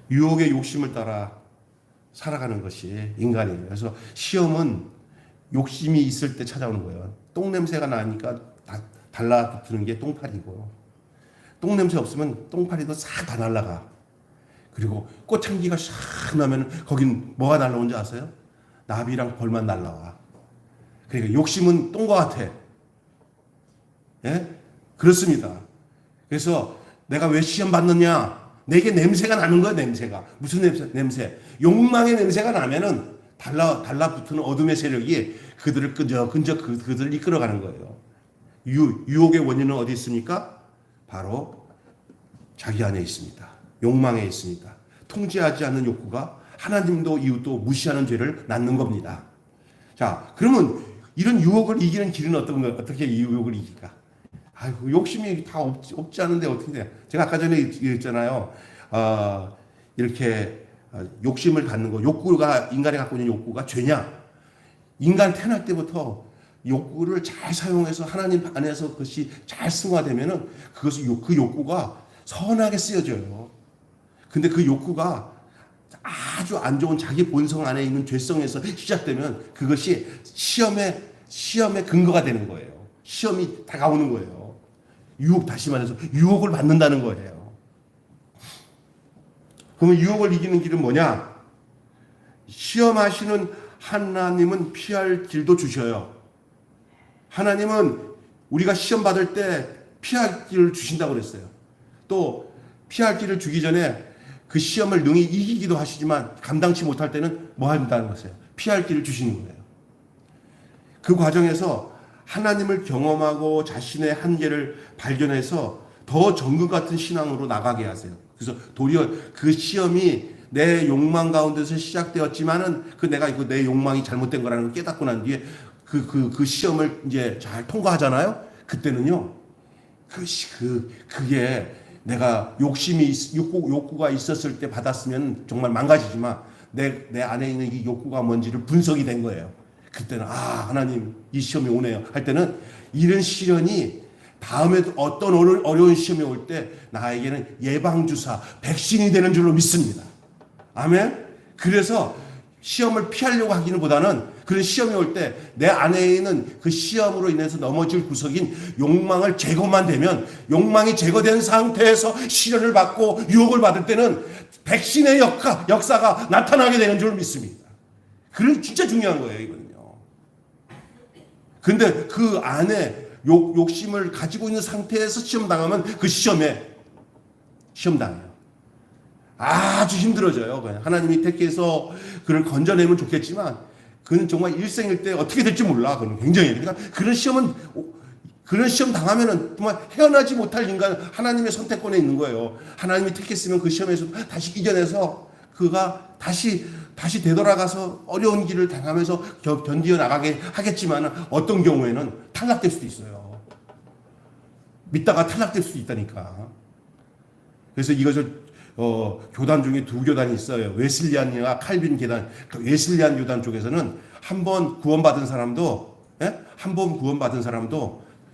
유혹의 욕심을 따라 살아가는 것이 인간이에요. 그래서 시험은 욕심이 있을 때 찾아오는 거예요. 똥냄새가 나니까 달라붙는 게 똥파리고 똥냄새 없으면 똥파리도 싹 다 날아가. 그리고 꽃향기가 싹 나면 거긴 뭐가 날라온지 아세요? 나비랑 벌만 날라와. 그러니까 욕심은 똥과 같아. 예? 그렇습니다. 그래서 내가 왜 시험 받느냐? 내게 냄새가 나는 거야, 냄새가. 무슨 냄새? 욕망의 냄새가 나면은 달라붙는 어둠의 세력이 그들을 그들을 이끌어가는 거예요. 유혹의 원인은 어디 있습니까? 바로 자기 안에 있습니다. 욕망에 있습니다. 통제하지 않는 욕구가 하나님도 이웃도 무시하는 죄를 낳는 겁니다. 자, 그러면 이런 유혹을 이기는 길은 어떻게 이 유혹을 이길까? 욕심이 다 없지 않은데 어떻게 돼? 제가 아까 전에 얘기했잖아요. 이렇게 욕심을 갖는 거, 욕구가 인간이 갖고 있는 욕구가 죄냐? 인간 태어날 때부터 욕구를 잘 사용해서 하나님 안에서 그것이 잘 승화되면은 그 욕구가 선하게 쓰여져요. 근데 그 욕구가 아주 안 좋은 자기 본성 안에 있는 죄성에서 시작되면 그것이 시험의 근거가 되는 거예요. 시험이 다가오는 거예요. 다시 말해서 유혹을 받는다는 거예요. 그러면 유혹을 이기는 길은 뭐냐? 시험하시는 하나님은 피할 길도 주셔요. 하나님은 우리가 시험 받을 때 피할 길을 주신다고 그랬어요. 또 피할 길을 주기 전에 그 시험을 능히 이기기도 하시지만 감당치 못할 때는 뭐 한다는 것이에요. 피할 길을 주시는 거예요. 그 과정에서 하나님을 경험하고 자신의 한계를 발견해서 더 정글 같은 신앙으로 나가게 하세요. 그래서 도리어 그 시험이 내 욕망 가운데서 시작되었지만은 내가 내 욕망이 잘못된 거라는 걸 깨닫고 난 뒤에 그 시험을 이제 잘 통과하잖아요. 그때는요, 그게 내가 욕구가 있었을 때 받았으면 정말 망가지지만 내 안에 있는 이 욕구가 뭔지를 분석이 된 거예요. 그때는 하나님 이 시험이 오네요 할 때는 이런 시련이 다음에 어떤 어려운 시험이 올 때 나에게는 예방주사, 백신이 되는 줄로 믿습니다. 아멘. 그래서 시험을 피하려고 하기는 보다는 그런 시험이 올 때 내 안에 있는 그 시험으로 인해서 넘어질 구석인 욕망을 제거만 되면 욕망이 제거된 상태에서 시련을 받고 유혹을 받을 때는 백신의 역사가 나타나게 되는 줄 믿습니다. 그건 진짜 중요한 거예요, 이거는요. 근데 그 안에 욕심을 가지고 있는 상태에서 시험 당하면 그 시험 당해요. 아주 힘들어져요. 그냥 하나님이 택해서 그를 건져내면 좋겠지만 그는 정말 일생일 때 어떻게 될지 몰라. 그는 굉장히 그러니까 그런 시험 당하면은 정말 헤어나지 못할 인간 하나님의 선택권에 있는 거예요. 하나님이 택했으면 그 시험에서 다시 이겨내서 그가 다시 되돌아가서 어려운 길을 당하면서 견디어 나가게 하겠지만 어떤 경우에는 탈락될 수도 있어요. 믿다가 탈락될 수도 있다니까. 그래서 이것을 교단 중에 두 교단이 있어요. 웨슬리안과 칼빈 교단. 웨슬리안 교단 쪽에서는 한 번 구원받은 사람도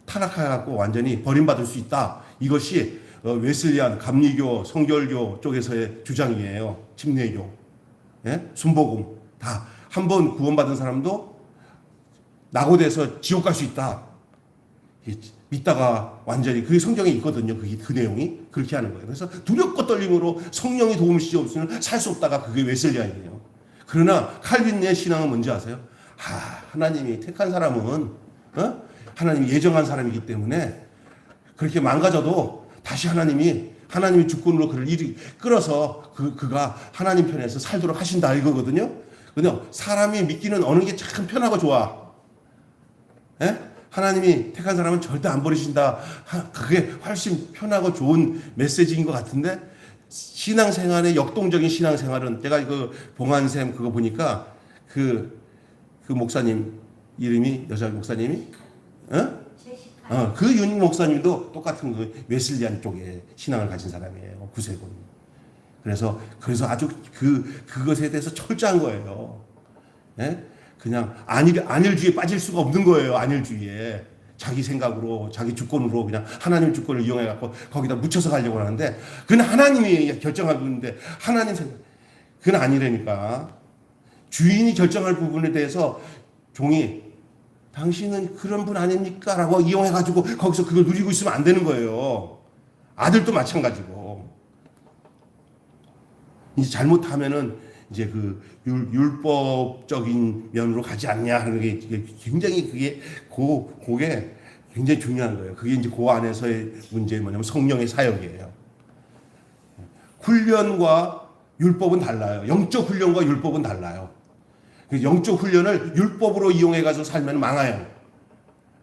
타락해갖고 완전히 버림받을 수 있다. 이것이 웨슬리안, 감리교, 성결교 쪽에서의 주장이에요. 침례교, 순복음 다 한 번 구원받은 사람도 낙오돼서 지옥 갈 수 있다. 믿다가 완전히 그게 성경에 있거든요. 그 내용이 그렇게 하는 거예요. 그래서 두렵고 떨림으로 성령의 도움이 없으면 살 수 없다가 그게 웨슬리안이에요. 그러나 칼빈의 신앙은 뭔지 아세요? 하나님이 택한 사람은 하나님이 예정한 사람이기 때문에 그렇게 망가져도 다시 하나님이 주권으로 그를 끌어서 그가 하나님 편에서 살도록 하신다 이거거든요. 근데 사람이 믿기는 어느 게 참 편하고 좋아. 하나님이 택한 사람은 절대 안 버리신다. 그게 훨씬 편하고 좋은 메시지인 것 같은데 신앙생활의 역동적인 신앙생활은 제가 그 봉한샘 그거 보니까 그 목사님 이름이 여자 목사님이 그 윤 목사님도 똑같은 그 웨슬리안 쪽에 신앙을 가진 사람이에요. 구세군. 그래서 아주 그것에 대해서 철저한 거예요. 그냥 안일주의에 빠질 수가 없는 거예요. 안일주의에. 자기 생각으로, 자기 주권으로 그냥 하나님 주권을 이용해갖고 거기다 묻혀서 가려고 하는데 그건 하나님이 결정할 부분인데 하나님 생각, 그건 아니라니까. 주인이 결정할 부분에 대해서 종이 당신은 그런 분 아닙니까? 라고 이용해가지고 거기서 그걸 누리고 있으면 안 되는 거예요. 아들도 마찬가지고. 이제 잘못하면은 이제 그 율법적인 면으로 가지 않냐 하는 게 굉장히 그게 굉장히 중요한 거예요. 그게 이제 그 안에서의 문제는 뭐냐면 성령의 사역이에요. 훈련과 율법은 달라요. 영적 훈련과 율법은 달라요. 영적 훈련을 율법으로 이용해가지고 살면 망해요.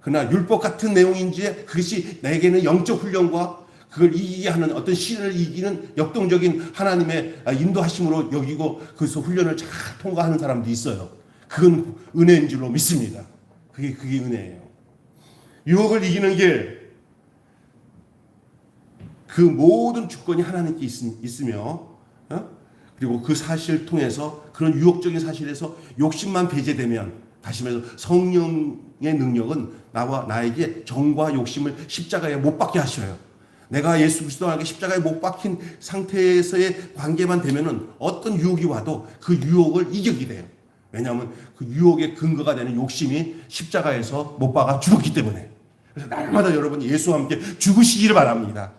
그러나 율법 같은 내용인지 그것이 내게는 영적 훈련과 그걸 이기게 하는 어떤 신을 이기는 역동적인 하나님의 인도하심으로 여기고 그래서 훈련을 잘 통과하는 사람도 있어요. 그건 은혜인 줄로 믿습니다. 그게 은혜예요. 유혹을 이기는 길, 그 모든 주권이 하나님께 있으며 그리고 그 사실을 통해서 그런 유혹적인 사실에서 욕심만 배제되면 다시 말해서 성령의 능력은 나에게 정과 욕심을 십자가에 못 박게 하셔요. 내가 예수 그리스도에게 십자가에 못 박힌 상태에서의 관계만 되면은 어떤 유혹이 와도 그 유혹을 이기게 돼요. 왜냐하면 그 유혹의 근거가 되는 욕심이 십자가에서 못 박아 죽었기 때문에. 그래서 날마다 여러분 예수와 함께 죽으시기를 바랍니다.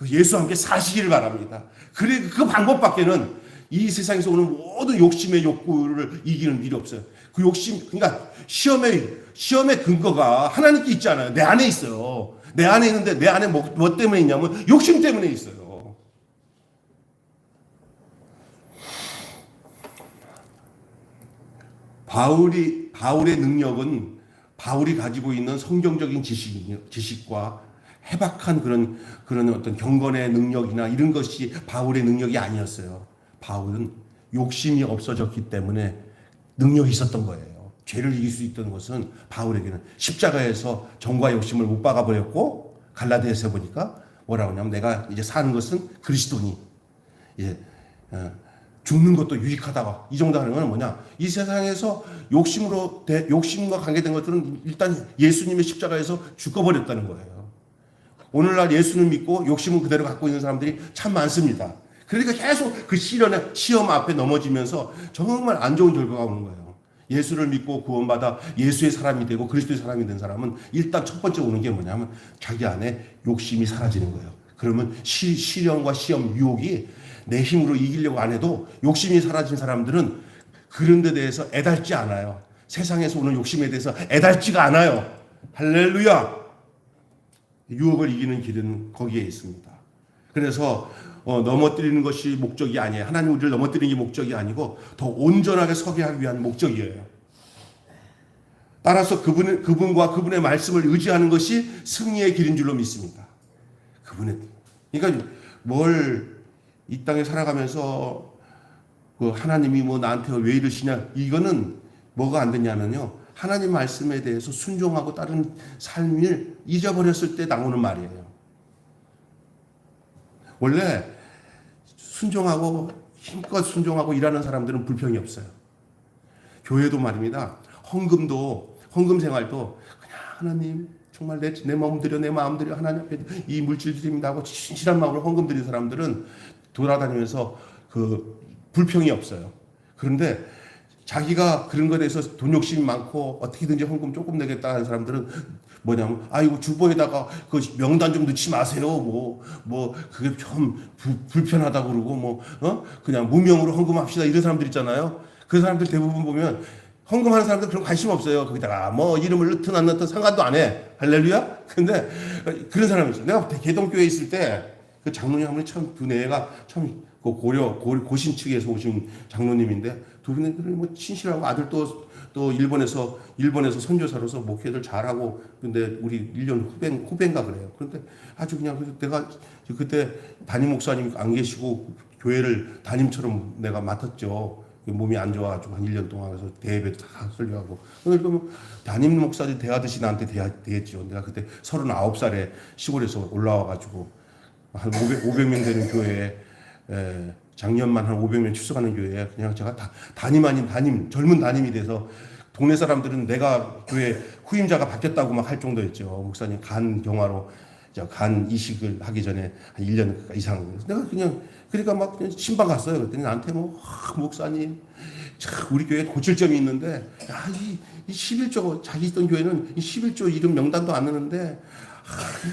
예수와 함께 사시기를 바랍니다. 그래 그 방법밖에는 이 세상에서 오는 모든 욕심의 욕구를 이기는 일이 없어요. 그 욕심, 그러니까 시험의 근거가 하나님께 있지 않아요. 내 안에 있어요. 내 안에 있는데 내 안에 뭐 때문에 있냐면 욕심 때문에 있어요. 바울의 능력은 바울이 가지고 있는 성경적인 지식과 해박한 그런 어떤 경건의 능력이나 이런 것이 바울의 능력이 아니었어요. 바울은 욕심이 없어졌기 때문에 능력이 있었던 거예요. 죄를 이길 수 있던 것은 바울에게는 십자가에서 정과 욕심을 못 박아버렸고 갈라디아서 보니까 뭐라고 하냐면 내가 이제 사는 것은 그리스도니 이제 죽는 것도 유익하다. 이 정도 하는 건 뭐냐? 이 세상에서 욕심과 관계된 것들은 일단 예수님의 십자가에서 죽어버렸다는 거예요. 오늘날 예수를 믿고 욕심은 그대로 갖고 있는 사람들이 참 많습니다. 그러니까 계속 그 시험 앞에 넘어지면서 정말 안 좋은 결과가 오는 거예요. 예수를 믿고 구원받아 예수의 사람이 되고 그리스도의 사람이 된 사람은 일단 첫 번째 오는 게 뭐냐면 자기 안에 욕심이 사라지는 거예요. 그러면 시련과 시험, 유혹이 내 힘으로 이기려고 안 해도 욕심이 사라진 사람들은 그런 데 대해서 애달지 않아요. 세상에서 오는 욕심에 대해서 애달지가 않아요. 할렐루야! 유혹을 이기는 길은 거기에 있습니다. 그래서 넘어뜨리는 것이 목적이 아니에요. 하나님 우리를 넘어뜨리는 게 목적이 아니고 더 온전하게 서게 하기 위한 목적이에요. 따라서 그분과 그분의 말씀을 의지하는 것이 승리의 길인 줄로 믿습니다. 그러니까 이 땅에 살아가면서 그 하나님이 뭐 나한테 왜 이러시냐, 이거는 뭐가 안 되냐면요, 하나님 말씀에 대해서 순종하고 따른 삶을 잊어버렸을 때 나오는 말이에요. 원래 순종하고 힘껏 순종하고 일하는 사람들은 불평이 없어요. 교회도 말입니다. 헌금 생활도 그냥 하나님 정말 내 마음 들여 내 마음 들여 하나님 앞에 이 물질 드립니다 하고 진실한 마음으로 헌금 드리는 사람들은 돌아다니면서 그 불평이 없어요. 그런데 자기가 그런 것에 대해서 돈 욕심이 많고 어떻게든지 헌금 조금 내겠다 하는 사람들은 뭐냐면, 아이고 주보에다가 그 명단 좀 넣지 마세요. 그게 좀 불편하다고 그러고 그냥 무명으로 헌금합시다 이런 사람들 있잖아요. 그 사람들 대부분 보면 헌금하는 사람들 그런 관심 없어요. 거기다가 뭐 이름을 넣든 안 넣든 상관도 안 해. 할렐루야. 근데 그런 사람이 있어요. 내가 개동교회에 있을 때 그 장로님 한 분이 참, 두 애가 참 그 고신 측에서 오신 장로님인데 두 분이 뭐 친실하고 아들도 또 일본에서 선교사로서 목회를 잘하고, 근데 우리 1년 후배인가 그래요. 그런데 아주 그냥 내가 그때 담임 목사님 안 계시고 교회를 담임처럼 내가 맡았죠. 몸이 안 좋아가지고 한 1년 동안 그래서 대예배도 다 설교하고. 그러니까 담임 목사님 대하듯이 나한테 대했죠. 내가 그때 39살에 시골에서 올라와가지고 한 500명 되는 교회에, 작년만 한 500명 출석하는 교회에 그냥 제가 담임 아닌 담임, 젊은 담임이 돼서 동네 사람들은 내가 교회 후임자가 바뀌었다고 막 할 정도였죠. 목사님 간 경화로 간 이식을 하기 전에 한 1년 이상. 내가 그냥, 그러니까 막 그냥 신방 갔어요. 그랬더니 나한테 목사님, 우리 교회에 고칠 점이 있는데, 이 11조, 자기 있던 교회는 이 11조 이름 명단도 안 넣는데,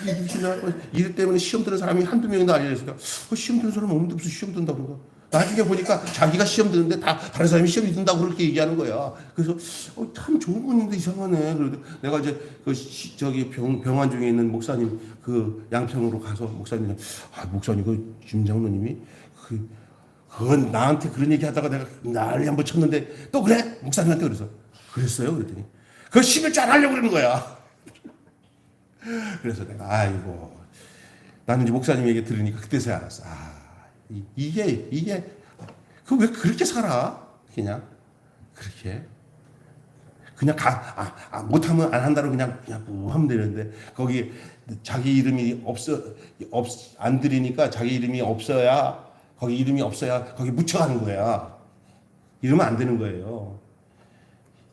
이게 무슨 일 때문에 시험 드는 사람이 한두 명이나 아니랬으니까, 시험 드는 사람 없는데 무슨 시험 든다고 그러고. 나중에 보니까 자기가 시험 드는데 다른 사람이 시험 든다고 그렇게 얘기하는 거야. 그래서 참 좋은 분인데 이상하네. 그래도 내가 이제 저기 병원 중에 있는 목사님 그 양평으로 가서 목사님 그 김 장로님이 그건 나한테 그런 얘기 하다가 내가 난리 한번 쳤는데 또 그래? 목사님한테 그랬어요? 그랬더니 그거 11조 안 하려고 그러는 거야. 그래서 내가 아이고, 나는 이제 목사님 얘기 들으니까 그때서야 알았어. 이게 그 왜 그렇게 살아? 그냥 그렇게 그냥 못하면 안 한다고 그냥 뭐 하면 되는데, 거기 자기 이름이 안 들이니까 자기 이름이 없어야 거기 묻혀가는 거야. 이러면 안 되는 거예요.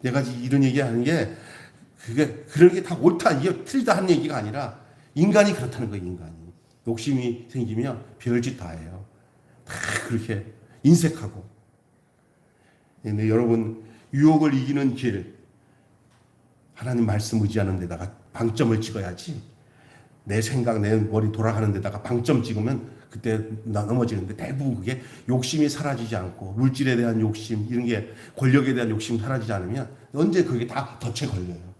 내가 이런 얘기하는 게 그런 게 다 옳다, 이게 틀리다 하는 얘기가 아니라 인간이 그렇다는 거예요. 인간이 욕심이 생기면 별짓 다 해요. 다 그렇게 인색하고. 근데 여러분, 유혹을 이기는 길, 하나님 말씀 의지하는 데다가 방점을 찍어야지. 내 생각, 내 머리 돌아가는 데다가 방점 찍으면 그때 나 넘어지는데, 대부분 그게 욕심이 사라지지 않고, 물질에 대한 욕심, 이런 게, 권력에 대한 욕심이 사라지지 않으면 언제 그게 다 덫에 걸려요.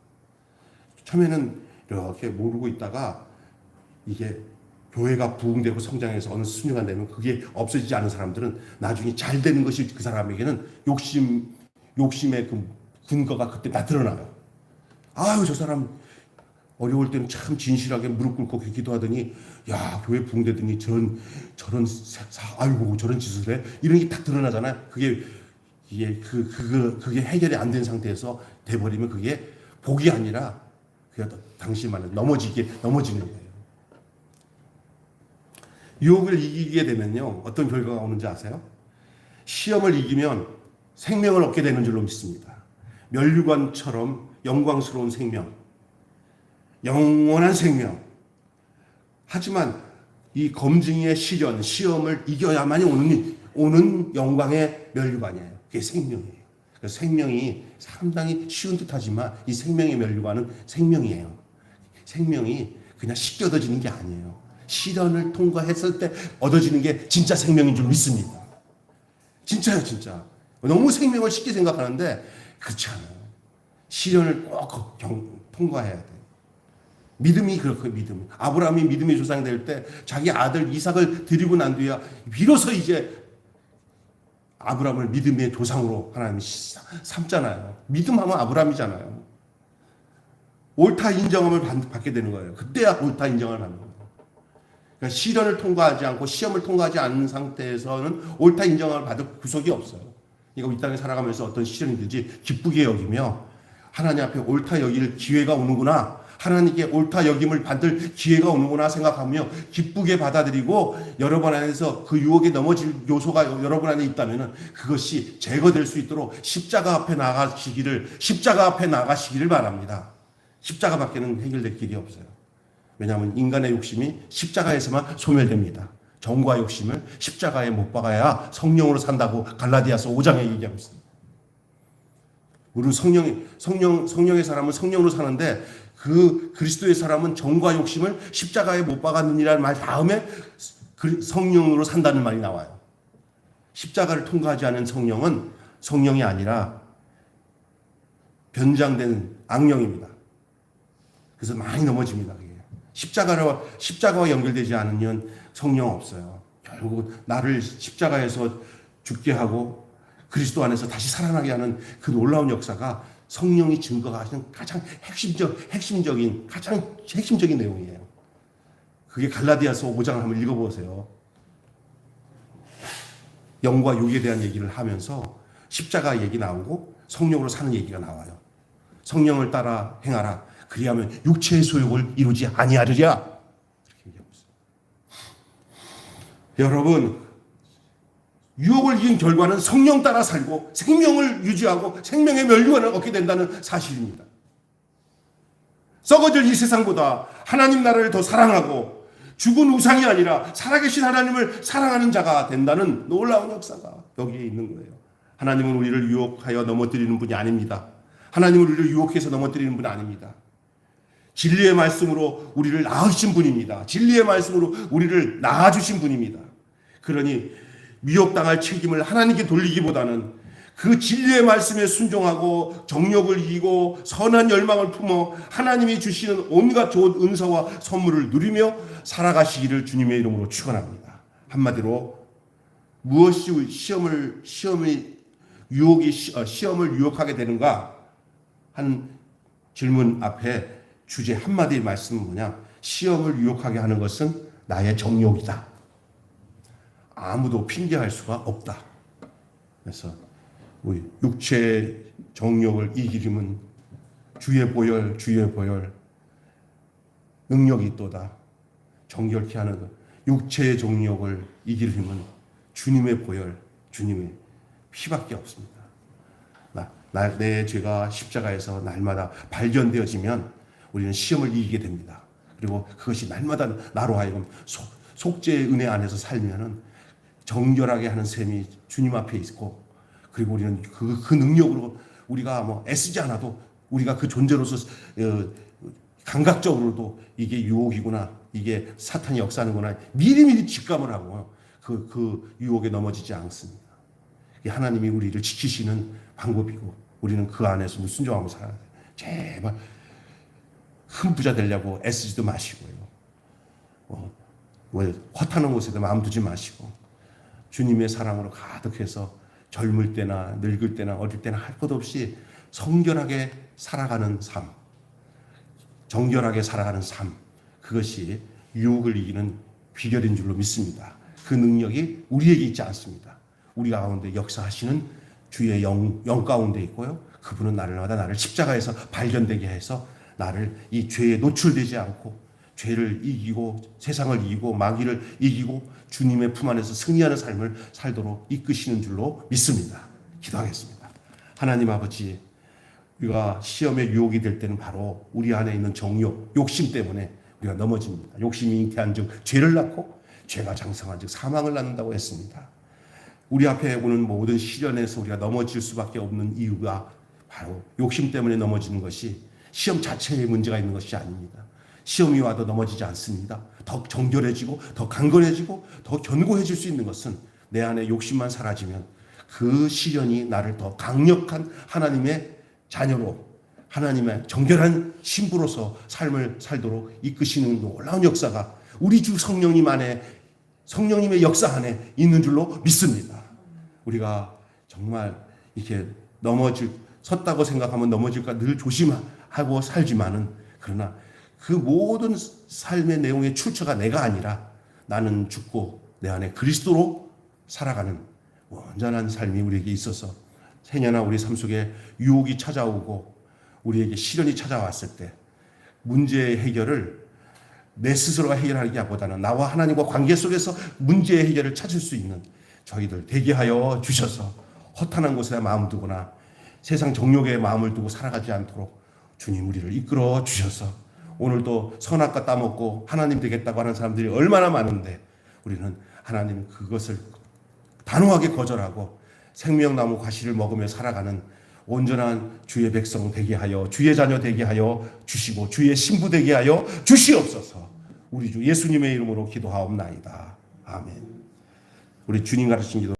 처음에는 이렇게 모르고 있다가 이게 교회가 부흥되고 성장해서 어느 순위가 되면 그게 없어지지 않은 사람들은 나중에 잘 되는 것이 그 사람에게는 욕심의 그 근거가 그때 다 드러나요. 저 사람 어려울 때는 참 진실하게 무릎 꿇고 기도하더니, 교회 부흥되더니 저런 짓을 해? 이런 게 딱 드러나잖아요. 그게 해결이 안 된 상태에서 돼버리면 그게 복이 아니라 그게 당신만은 넘어지는 거예요. 유혹을 이기게 되면요, 어떤 결과가 오는지 아세요? 시험을 이기면 생명을 얻게 되는 줄로 믿습니다. 면류관처럼 영광스러운 생명, 영원한 생명. 하지만 이 검증의 시험을 이겨야만이 오는 영광의 면류관이에요. 그게 생명이에요. 그래서 생명이 상당히 쉬운 듯하지만 이 생명의 면류관은 생명이에요. 생명이 그냥 쉽게 얻어지는 게 아니에요. 시련을 통과했을 때 얻어지는 게 진짜 생명인 줄 믿습니다. 진짜요, 진짜. 너무 생명을 쉽게 생각하는데 그렇지 않아요. 시련을 꼭 통과해야 돼요. 믿음이 그렇고요, 믿음. 아브라함이 믿음의 조상이 될 때 자기 아들 이삭을 드리고 난 뒤에 비로소 이제 아브라함을 믿음의 조상으로 하나님이 삼잖아요. 믿음하면 아브라함이잖아요. 옳다 인정함을 받게 되는 거예요. 그때야 옳다 인정을 받는 거예요. 그러니까 시련을 통과하지 않고 시험을 통과하지 않는 상태에서는 옳다 인정을 받을 구석이 없어요. 그러니까 이 땅에 살아가면서 어떤 시련이 들지 기쁘게 여기며 하나님 앞에 옳다 여길 기회가 오는구나, 하나님께 옳다 여김을 받을 기회가 오는구나 생각하며 기쁘게 받아들이고 여러분 안에서 그 유혹에 넘어질 요소가 여러분 안에 있다면 그것이 제거될 수 있도록 십자가 앞에 나가시기를 바랍니다. 십자가밖에는 해결될 길이 없어요. 왜냐하면 인간의 욕심이 십자가에서만 소멸됩니다. 정과 욕심을 십자가에 못 박아야 성령으로 산다고 갈라디아서 5장에 얘기하고 있습니다. 우리 성령의 사람은 성령으로 사는데 그 그리스도의 사람은 정과 욕심을 십자가에 못 박았느니라는 말 다음에 성령으로 산다는 말이 나와요. 십자가를 통과하지 않은 성령은 성령이 아니라 변장된 악령입니다. 그래서 많이 넘어집니다. 그게. 십자가와 연결되지 않으면 성령 없어요. 결국 나를 십자가에서 죽게 하고 그리스도 안에서 다시 살아나게 하는 그 놀라운 역사가 성령이 증거하시는 가장 핵심적인 내용이에요. 그게 갈라디아서 5장을 한번 읽어보세요. 영과 육에 대한 얘기를 하면서 십자가 얘기 나오고 성령으로 사는 얘기가 나와요. 성령을 따라 행하라. 그리하면 육체의 소욕을 이루지 아니하리라. 이렇게 얘기하고 있어요. 여러분, 유혹을 이긴 결과는 성령 따라 살고 생명을 유지하고 생명의 멸류관을 얻게 된다는 사실입니다. 썩어질 이 세상보다 하나님 나라를 더 사랑하고 죽은 우상이 아니라 살아계신 하나님을 사랑하는 자가 된다는 놀라운 역사가 여기에 있는 거예요. 하나님은 우리를 유혹하여 넘어뜨리는 분이 아닙니다. 하나님은 우리를 유혹해서 넘어뜨리는 분이 아닙니다. 진리의 말씀으로 우리를 낳으신 분입니다. 진리의 말씀으로 우리를 낳아주신 분입니다. 그러니 미혹당할 책임을 하나님께 돌리기보다는 그 진리의 말씀에 순종하고 정욕을 이기고 선한 열망을 품어 하나님이 주시는 온갖 좋은 은사와 선물을 누리며 살아가시기를 주님의 이름으로 축원합니다. 한마디로 무엇이 시험을 유혹하게 되는가 한 질문 앞에 주제 한마디의 말씀은 뭐냐? 시험을 유혹하게 하는 것은 나의 정욕이다. 아무도 핑계할 수가 없다. 그래서 우리 육체의 정욕을 이기림은 주의 보혈 능력이 있도다. 정결케 하는 것. 육체의 정욕을 이길 힘은 주님의 보혈, 주님의 피밖에 없습니다. 내 죄가 십자가에서 날마다 발견되어지면 우리는 시험을 이기게 됩니다. 그리고 그것이 날마다 나로 하여금 속죄의 은혜 안에서 살면은 정결하게 하는 셈이 주님 앞에 있고, 그리고 우리는 그 능력으로 우리가 뭐 애쓰지 않아도 우리가 그 존재로서 감각적으로도 이게 유혹이구나, 이게 사탄이 역사하는구나 미리미리 직감을 하고 그 유혹에 넘어지지 않습니다. 하나님이 우리를 지키시는 방법이고 우리는 그 안에서 순종하고 살아야 돼요. 제발 큰 부자 되려고 애쓰지도 마시고요. 허탄한 곳에도 마음 두지 마시고 주님의 사랑으로 가득해서 젊을 때나 늙을 때나 어릴 때나 할 것 없이 성결하게 살아가는 삶, 정결하게 살아가는 삶, 그것이 유혹을 이기는 비결인 줄로 믿습니다. 그 능력이 우리에게 있지 않습니다. 우리 가운데 역사하시는 주의 영 가운데 있고요. 그분은 날마다 나를 십자가에서 발견되게 해서 나를 이 죄에 노출되지 않고 죄를 이기고 세상을 이기고 마귀를 이기고 주님의 품 안에서 승리하는 삶을 살도록 이끄시는 줄로 믿습니다. 기도하겠습니다. 하나님 아버지, 우리가 시험의 유혹이 될 때는 바로 우리 안에 있는 정욕, 욕심 때문에 우리가 넘어집니다. 욕심이 잉태한 즉 죄를 낳고 죄가 장성한 즉 사망을 낳는다고 했습니다. 우리 앞에 오는 모든 시련에서 우리가 넘어질 수밖에 없는 이유가 바로 욕심 때문에 넘어지는 것이 시험 자체에 문제가 있는 것이 아닙니다. 시험이 와도 넘어지지 않습니다. 더 정결해지고 더 강건해지고 더 견고해질 수 있는 것은 내 안에 욕심만 사라지면 그 시련이 나를 더 강력한 하나님의 자녀로, 하나님의 정결한 신부로서 삶을 살도록 이끄시는 놀라운 역사가 우리 주 성령님 안에, 성령님의 역사 안에 있는 줄로 믿습니다. 우리가 정말 이렇게 섰다고 생각하면 넘어질까 늘 조심하고 살지만은, 그러나 그 모든 삶의 내용의 출처가 내가 아니라 나는 죽고 내 안에 그리스도로 살아가는 온전한 삶이 우리에게 있어서 생애나 우리 삶 속에 유혹이 찾아오고 우리에게 시련이 찾아왔을 때 문제의 해결을 내 스스로가 해결하기보다는 나와 하나님과 관계 속에서 문제의 해결을 찾을 수 있는 저희들 되게 하여 주셔서 허탄한 곳에 마음 두거나 세상 정욕에 마음을 두고 살아가지 않도록 주님 우리를 이끌어 주셔서 오늘도 선악과 따먹고 하나님 되겠다고 하는 사람들이 얼마나 많은데 우리는 하나님 그것을 단호하게 거절하고 생명나무 과실을 먹으며 살아가는 온전한 주의 백성 되게 하여 주의 자녀 되게 하여 주시고 주의 신부 되게 하여 주시옵소서. 우리 주 예수님의 이름으로 기도하옵나이다. 아멘. 우리 주님 가르친 기도